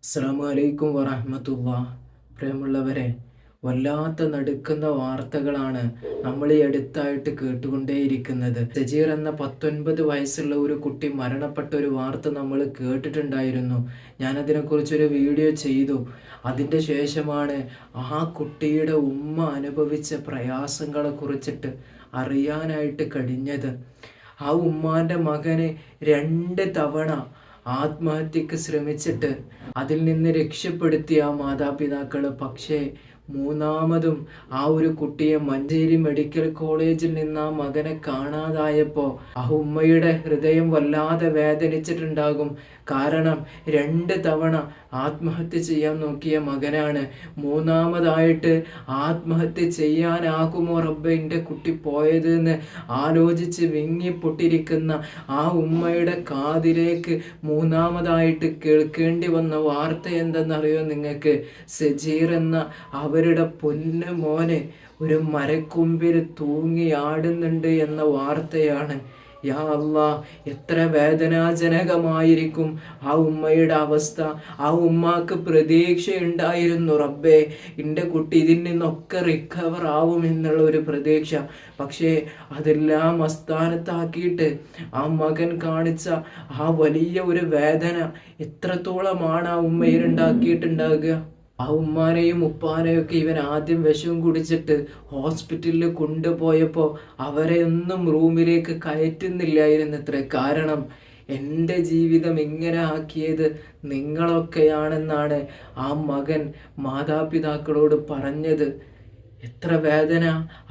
അസ്സലാമു അലൈക്കും വറഹ്മത്തുള്ളാഹ്. പ്രിയമുള്ളവരെ, വല്ലാത്ത നടുക്കുന്ന വാർത്തകളാണ് നമ്മൾ ഈ അടുത്തായിട്ട് കേട്ടുകൊണ്ടേയിരിക്കുന്നത്. സജീർ എന്ന 19 വയസ്സുള്ള ഒരു കുട്ടി മരണപ്പെട്ട ഒരു വാർത്ത നമ്മൾ കേട്ടിട്ടുണ്ടായിരുന്നു. ഞാനതിനെക്കുറിച്ചൊരു വീഡിയോ ചെയ്തു. അതിൻ്റെ ശേഷമാണ് ആ കുട്ടിയുടെ ഉമ്മ അനുഭവിച്ച പ്രയാസങ്ങളെ കുറിച്ചിട്ട് അറിയാനായിട്ട് കഴിഞ്ഞത്. ആ ഉമ്മാൻ്റെ മകന് 2 തവണ ആത്മഹത്യക്ക് ശ്രമിച്ചിട്ട് അതിൽ നിന്ന് രക്ഷപ്പെടുത്തിയ ആ മാതാപിതാക്കൾ, പക്ഷേ മൂന്നാമതും ആ ഒരു കുട്ടിയെ മഞ്ചേരി മെഡിക്കൽ കോളേജിൽ നിന്ന് ആ മകനെ കാണാതായപ്പോൾ ആ ഉമ്മയുടെ ഹൃദയം വല്ലാതെ വേദനിച്ചിട്ടുണ്ടാകും. കാരണം 2 തവണ ആത്മഹത്യ ചെയ്യാൻ നോക്കിയ മകനാണ് മൂന്നാമതായിട്ട് ആത്മഹത്യ ചെയ്യാനാകുമോ റബ്ബേ എൻ്റെ കുട്ടി പോയത് എന്ന് ആലോചിച്ച് വിങ്ങിപ്പൊട്ടിരിക്കുന്ന ആ ഉമ്മയുടെ കാതിലേക്ക് മൂന്നാമതായിട്ട് കേൾക്കേണ്ടി വന്ന വാർത്ത എന്തെന്നറിയോ നിങ്ങൾക്ക്? സജീർ എന്ന അവരുടെ പൊന്നു മോനെ ഒരു മരക്കൊമ്പിൽ തൂങ്ങിയാടുന്നുണ്ട് എന്ന വാർത്തയാണ്. യാ അല്ലാ, എത്ര വേദനാജനകമായിരിക്കും ആ ഉമ്മയുടെ അവസ്ഥ. ആ ഉമ്മാക്ക് പ്രതീക്ഷയുണ്ടായിരുന്നു, റബ്ബേ എൻ്റെ കുട്ടി ഇതിൽ നിന്നൊക്കെ റിക്കവർ ആവും എന്നുള്ള ഒരു പ്രതീക്ഷ. പക്ഷേ അതെല്ലാം അസ്ഥാനത്താക്കിയിട്ട് ആ മകൻ കാണിച്ച ആ വലിയ ഒരു വേദന എത്രത്തോളമാണ് ആ ഉമ്മയിൽ ഉണ്ടാക്കിയിട്ടുണ്ടാകുക. ആ ഉമ്മാനെയും ഉപ്പാനെയും ഒക്കെ ഇവൻ ആദ്യം വിഷം കുടിച്ചിട്ട് ഹോസ്പിറ്റലിൽ കൊണ്ടുപോയപ്പോൾ അവരെ ഒന്നും റൂമിലേക്ക് കയറ്റുന്നില്ലായിരുന്നത്രേ. കാരണം എൻ്റെ ജീവിതം ഇങ്ങനെ ആക്കിയത് നിങ്ങളൊക്കെയാണെന്നാണ് ആ മകൻ മാതാപിതാക്കളോട് പറഞ്ഞത്. എത്ര വേദന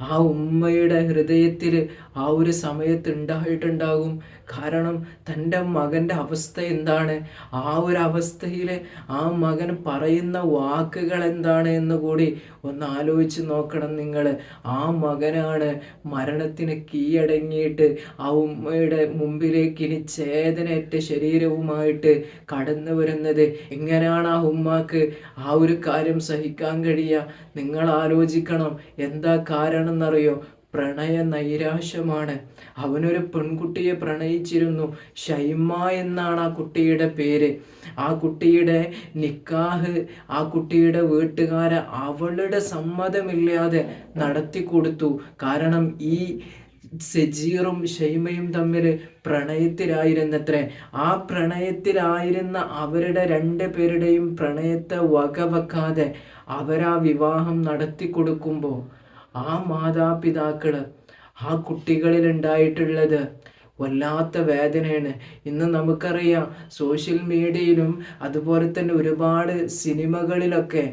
ആ ഉമ്മയുടെ ഹൃദയത്തിൽ ആ ഒരു സമയത്ത് ഉണ്ടായിട്ടുണ്ടാകും. കാരണം തൻ്റെ മകൻ്റെ അവസ്ഥ എന്താണ്, ആ ഒരു അവസ്ഥയിൽ ആ മകൻ പറയുന്ന വാക്കുകൾ എന്താണ് എന്ന് കൂടി ഒന്ന് ആലോചിച്ച് നോക്കണം നിങ്ങൾ. ആ മകനാണ് മരണത്തിന് കീഴടങ്ങിയിട്ട് ആ ഉമ്മയുടെ മുമ്പിലേക്ക് ഇനി ചേതനയേറ്റ ശരീരവുമായിട്ട് കടന്നു വരുന്നത്. എങ്ങനെയാണ് ആ ഉമ്മാക്ക് ആ ഒരു കാര്യം സഹിക്കാൻ കഴിയുക? നിങ്ങൾ ആലോചിക്കണം. എന്താ കാരണം എന്നറിയോ? പ്രണയ നൈരാശ്യമാണ്. അവനൊരു പെൺകുട്ടിയെ പ്രണയിച്ചിരുന്നു. ഷൈമ എന്നാണ് ആ കുട്ടിയുടെ പേര്. ആ കുട്ടിയുടെ നിക്കാഹ് ആ കുട്ടിയുടെ വീട്ടുകാരെ അവളുടെ സമ്മതമില്ലാതെ നടത്തി കൊടുത്തു. കാരണം ഈ സജീറും ഷൈമയും തമ്മിൽ പ്രണയത്തിലായിരുന്നത്രേ. ആ പ്രണയത്തിലായിരുന്ന അവരുടെ 2 പേരുടെയും പ്രണയത്തെ വകവെക്കാതെ അവരാ വിവാഹം നടത്തി കൊടുക്കുമ്പോൾ ആ മാതാപിതാക്കൾ ആ കുട്ടികളിൽ ഉണ്ടായിട്ടുള്ളത് വല്ലാത്ത വേദനയാണ്. ഇന്ന് നമുക്കറിയാം, സോഷ്യൽ മീഡിയയിലും അതുപോലെ തന്നെ ഒരുപാട് സിനിമകളിലൊക്കെ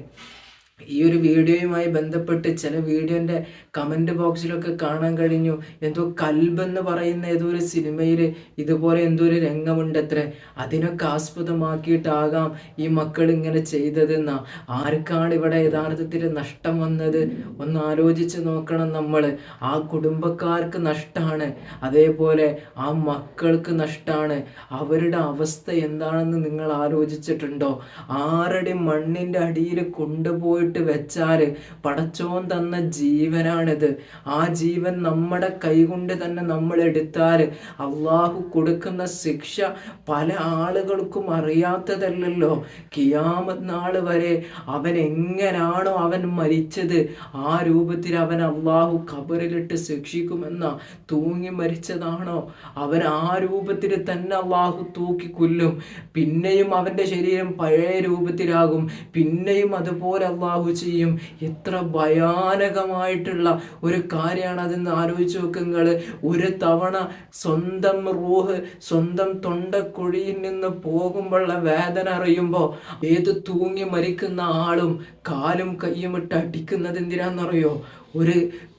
ഈ ഒരു വീഡിയോയുമായി ബന്ധപ്പെട്ട് ചില വീഡിയോൻ്റെ കമൻറ്റ് ബോക്സിലൊക്കെ കാണാൻ കഴിഞ്ഞു. എന്തോ കൽബെന്ന് പറയുന്ന ഏതോ ഒരു സിനിമയിൽ ഇതുപോലെ എന്തോ ഒരു രംഗമുണ്ടത്രേ. അതിനൊക്കെ ആസ്പദമാക്കിയിട്ടാകാം ഈ മക്കൾ ഇങ്ങനെ ചെയ്തതെന്നാ. ആർക്കാണ് ഇവിടെ യഥാർത്ഥത്തിൽ നഷ്ടം വന്നത്? ഒന്ന് ആലോചിച്ച് നോക്കണം നമ്മൾ. ആ കുടുംബക്കാർക്ക് നഷ്ടമാണ്, അതേപോലെ ആ മക്കൾക്ക് നഷ്ടമാണ്. അവരുടെ അവസ്ഥ എന്താണെന്ന് നിങ്ങൾ ആലോചിച്ചിട്ടുണ്ടോ? 6 അടി മണ്ണിൻ്റെ അടിയിൽ കൊണ്ടുപോയിട്ട് വെച്ചാൽ പടച്ചോൻ തന്ന ജീവനാണിത്. ആ ജീവൻ നമ്മുടെ കൈകൊണ്ട് തന്നെ നമ്മൾ എടുത്താൽ അള്ളാഹു കൊടുക്കുന്ന ശിക്ഷ പല ആളുകൾക്കും അറിയാത്തതല്ലല്ലോ. ഖിയാമത്ത് നാൾ വരെ അവൻ എങ്ങനാണോ അവൻ മരിച്ചത് ആ രൂപത്തിൽ അവൻ അള്ളാഹു ഖബറിലിട്ട് ശിക്ഷിക്കുമെന്ന. തൂങ്ങി മരിച്ചതാണോ അവൻ ആ രൂപത്തിൽ തന്നെ അള്ളാഹു തൂക്കി കൊല്ലും. പിന്നെയും അവൻ്റെ ശരീരം പഴയ രൂപത്തിലാകും. പിന്നെയും അതുപോലെ അള്ളാഹു ചെയ്യും. എത്ര ഭയാനകമായിട്ടുള്ള ഒരു കാര്യമാണ് അതെന്ന് ആലോചിച്ച് നോക്കുക. ഒരു തവണ സ്വന്തം റൂഹ് സ്വന്തം തൊണ്ടക്കുഴിയിൽ നിന്ന് പോകുമ്പോഴുള്ള വേദന അറിയുമ്പോൾ ഏത് തൂങ്ങി മരിക്കുന്ന ആളും കാലും കയ്യും ഇട്ട് അടിക്കുന്നത് എന്തിനാണെന്നറിയോ? ഒരു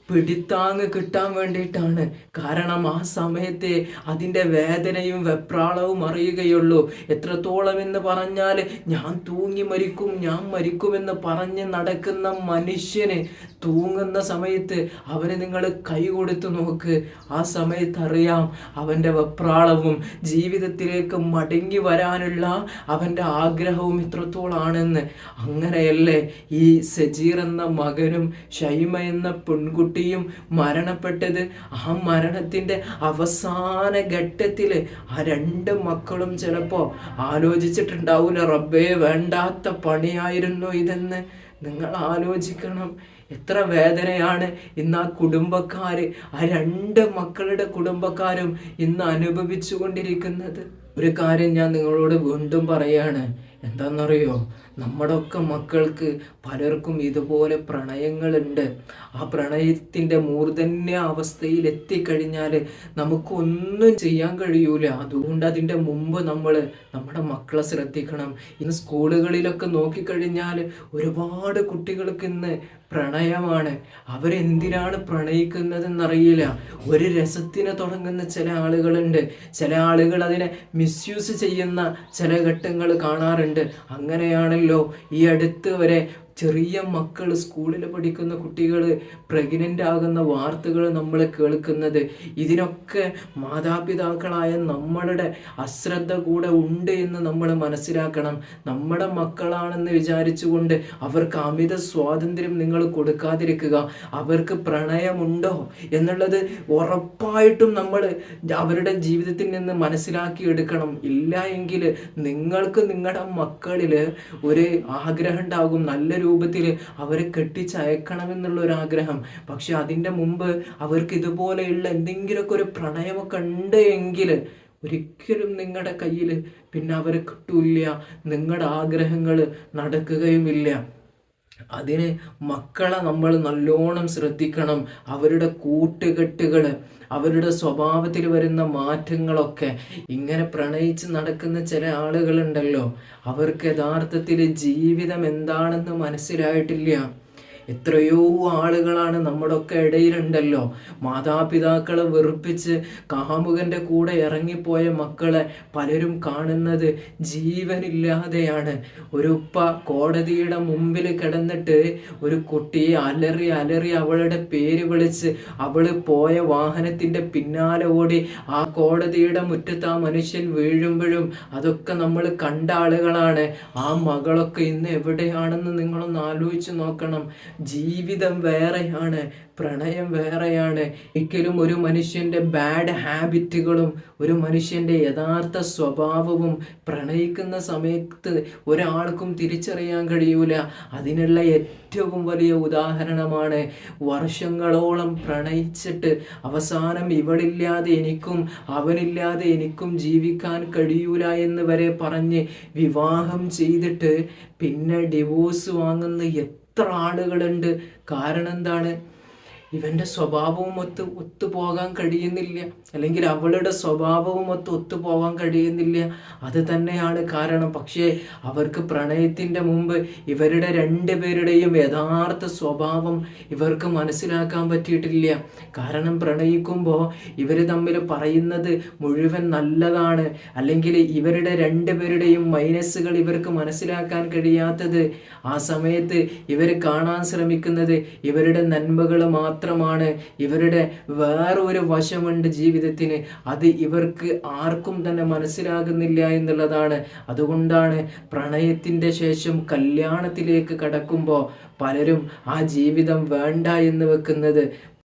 പിടിത്താങ്ങ് കിട്ടാൻ വേണ്ടിയിട്ടാണ്. കാരണം ആ സമയത്തെ അതിൻ്റെ വേദനയും വെപ്രാളവും അറിയുകയുള്ളൂ. എത്രത്തോളം എന്ന് പറഞ്ഞാൽ ഞാൻ തൂങ്ങി മരിക്കും, ഞാൻ മരിക്കുമെന്ന് പറഞ്ഞ് നടക്കുന്ന മനുഷ്യന് തൂങ്ങുന്ന സമയത്ത് അവന് നിങ്ങൾ കൈ കൊടുത്തു നോക്ക്. ആ സമയത്ത് അറിയാം അവൻ്റെ വെപ്രാളവും ജീവിതത്തിലേക്ക് മടങ്ങി വരാനുള്ള അവൻ്റെ ആഗ്രഹവും എത്രത്തോളാണെന്ന്. അങ്ങനെയല്ലേ ഈ സജീർ എന്ന മകനും ഷൈമ എന്ന പെൺകുട്ടി കുട്ടിയും മരണപ്പെട്ടത്. ആ മരണത്തിൻ്റെ അവസാന ഘട്ടത്തിൽ ആ രണ്ട് മക്കളും ചിലപ്പോൾ ആലോചിച്ചിട്ടുണ്ടാവില്ല, റബ്ബേ വേണ്ടാത്ത പണിയായിരുന്നു ഇതെന്ന്. നിങ്ങൾ ആലോചിക്കണം, എത്ര വേദനയാണ് ഇന്ന് ആ കുടുംബക്കാർ, ആ രണ്ട് മക്കളുടെ കുടുംബക്കാരും ഇന്ന് അനുഭവിച്ചു കൊണ്ടിരിക്കുന്നത്. ഒരു കാര്യം ഞാൻ നിങ്ങളോട് വീണ്ടും പറയാണ്, എന്താണെന്നറിയോ, നമ്മുടെ ഒക്കെ മക്കൾക്ക് പലർക്കും ഇതുപോലെ പ്രണയങ്ങളുണ്ട്. ആ പ്രണയത്തിൻ്റെ മൂർധന്യ അവസ്ഥയിൽ എത്തിക്കഴിഞ്ഞാൽ നമുക്കൊന്നും ചെയ്യാൻ കഴിയൂല. അതുകൊണ്ട് അതിൻ്റെ മുമ്പ് നമ്മൾ നമ്മുടെ മക്കളെ ശ്രദ്ധിക്കണം. ഇന്ന് സ്കൂളുകളിലൊക്കെ നോക്കിക്കഴിഞ്ഞാൽ ഒരുപാട് കുട്ടികൾക്ക് ഇന്ന് പ്രണയമാണ്. അവരെന്തിനാണ് പ്രണയിക്കുന്നതെന്നറിയില്ല. ഒരു രസത്തിന് തുടങ്ങുന്ന ചില ആളുകളുണ്ട്, ചില ആളുകൾ അതിനെ മിസ്യൂസ് ചെയ്യുന്ന ചില ഘട്ടങ്ങൾ കാണാറുണ്ട്. അങ്ങനെയാണല്ലോ ഈ അടുത്ത് വരെ ചെറിയ മക്കൾ, സ്കൂളിൽ പഠിക്കുന്ന കുട്ടികൾ പ്രഗ്നൻ്റ് ആകുന്ന വാർത്തകൾ നമ്മൾ കേൾക്കുന്നത്. ഇതിനൊക്കെ മാതാപിതാക്കളായ നമ്മളുടെ അശ്രദ്ധ കൂടെ ഉണ്ട് എന്ന് നമ്മൾ മനസ്സിലാക്കണം. നമ്മുടെ മക്കളാണെന്ന് വിചാരിച്ചുകൊണ്ട് അവർക്ക് അമിത സ്വാതന്ത്ര്യം നിങ്ങൾ കൊടുക്കാതിരിക്കുക. അവർക്ക് പ്രണയമുണ്ടോ എന്നുള്ളത് ഉറപ്പായിട്ടും നമ്മൾ അവരുടെ ജീവിതത്തിൽ നിന്ന് മനസ്സിലാക്കിയെടുക്കണം. ഇല്ല എങ്കിൽ നിങ്ങൾക്ക് നിങ്ങളുടെ മക്കളിൽ ഒരു ആഗ്രഹം ഉണ്ടാകും, നല്ല രൂപത്തിൽ അവരെ കെട്ടിച്ചയക്കണമെന്നുള്ള ഒരു ആഗ്രഹം. പക്ഷെ അതിൻ്റെ മുമ്പ് അവർക്ക് ഇതുപോലെയുള്ള എന്തെങ്കിലുമൊക്കെ ഒരു പ്രണയമൊക്കെ ഉണ്ട് എങ്കിൽ ഒരിക്കലും നിങ്ങളുടെ കയ്യിൽ പിന്നെ അവരെ കിട്ടൂല്ല, നിങ്ങളുടെ ആഗ്രഹങ്ങൾ നടക്കുകയുമില്ല. അതിന് മക്കളെ നമ്മൾ നല്ലോണം ശ്രദ്ധിക്കണം. അവരുടെ കൂട്ടുകെട്ടുകൾ, അവരുടെ സ്വഭാവത്തിൽ വരുന്ന മാറ്റങ്ങളൊക്കെ. ഇങ്ങനെ പ്രണയിച്ച് നടക്കുന്ന ചില ആളുകളുണ്ടല്ലോ, അവർക്ക് യഥാർത്ഥത്തിൽ ജീവിതം എന്താണെന്ന് മനസ്സിലായിട്ടില്ല. എത്രയോ ആളുകളാണ് നമ്മുടെ ഒക്കെ ഇടയിലുണ്ടല്ലോ, മാതാപിതാക്കളെ വെറുപ്പിച്ച് കാമുകൻ്റെ കൂടെ ഇറങ്ങിപ്പോയ മക്കളെ പലരും കാണുന്നത് ജീവനില്ലാതെയാണ്. ഒരു ഉപ്പ കോടതിയുടെ മുമ്പിൽ കിടന്നിട്ട് ഒരു കുട്ടിയെ അലറി അലറി അവളുടെ പേര് വിളിച്ച് അവൾ പോയ വാഹനത്തിൻ്റെ പിന്നാലെ ഓടി ആ കോടതിയുടെ മുറ്റത്ത് ആ മനുഷ്യൻ വീഴുമ്പോഴും അതൊക്കെ നമ്മൾ കണ്ട ആളുകളാണ്. ആ മകളൊക്കെ ഇന്ന് എവിടെയാണെന്ന് നിങ്ങളൊന്ന് ആലോചിച്ച് നോക്കണം. ജീവിതം വേറെയാണ്, പ്രണയം വേറെയാണ്. ഒരിക്കലും ഒരു മനുഷ്യൻ്റെ ബാഡ് ഹാബിറ്റുകളും ഒരു മനുഷ്യൻ്റെ യഥാർത്ഥ സ്വഭാവവും പ്രണയിക്കുന്ന സമയത്ത് ഒരാൾക്കും തിരിച്ചറിയാൻ കഴിയൂല. അതിനുള്ള ഏറ്റവും വലിയ ഉദാഹരണമാണ് വർഷങ്ങളോളം പ്രണയിച്ചിട്ട് അവസാനം ഇവളില്ലാതെ എനിക്കും അവനില്ലാതെ എനിക്കും ജീവിക്കാൻ കഴിയൂല എന്ന് വരെ പറഞ്ഞ് വിവാഹം ചെയ്തിട്ട് പിന്നെ ഡിവോഴ്സ് വാങ്ങുന്ന എത്ര ആളുകളുണ്ട്. കാരണം എന്താണ്? ഇവൻ്റെ സ്വഭാവവും ഒത്തുപോകാൻ കഴിയുന്നില്ല, അല്ലെങ്കിൽ അവളുടെ സ്വഭാവവും ഒത്തുപോകാൻ കഴിയുന്നില്ല. അത് തന്നെയാണ് കാരണം. പക്ഷേ അവർക്ക് പ്രണയത്തിൻ്റെ മുമ്പ് ഇവരുടെ രണ്ടുപേരുടെയും യഥാർത്ഥ സ്വഭാവം ഇവർക്ക് മനസ്സിലാക്കാൻ പറ്റിയിട്ടില്ല. കാരണം പ്രണയിക്കുമ്പോൾ ഇവർ തമ്മിൽ പറയുന്നത് മുഴുവൻ നല്ലതാണ്, അല്ലെങ്കിൽ ഇവരുടെ രണ്ടുപേരുടെയും മൈനസുകൾ ഇവർക്ക് മനസ്സിലാക്കാൻ കഴിയാത്തത്. ആ സമയത്ത് ഇവർ കാണാൻ ശ്രമിക്കുന്നത് ഇവരുടെ നന്മകൾ മാത്രമാണ്. ഇവരുടെ വേറൊരു വശമുണ്ട് ജീവിതത്തിന്, അത് ഇവർക്ക് ആർക്കും തന്നെ മനസ്സിലാകുന്നില്ല എന്നുള്ളതാണ്. അതുകൊണ്ടാണ് പ്രണയത്തിൻ്റെ ശേഷം കല്യാണത്തിലേക്ക് കടക്കുമ്പോൾ പലരും ആ ജീവിതം വേണ്ട എന്ന് വെക്കുന്നത്.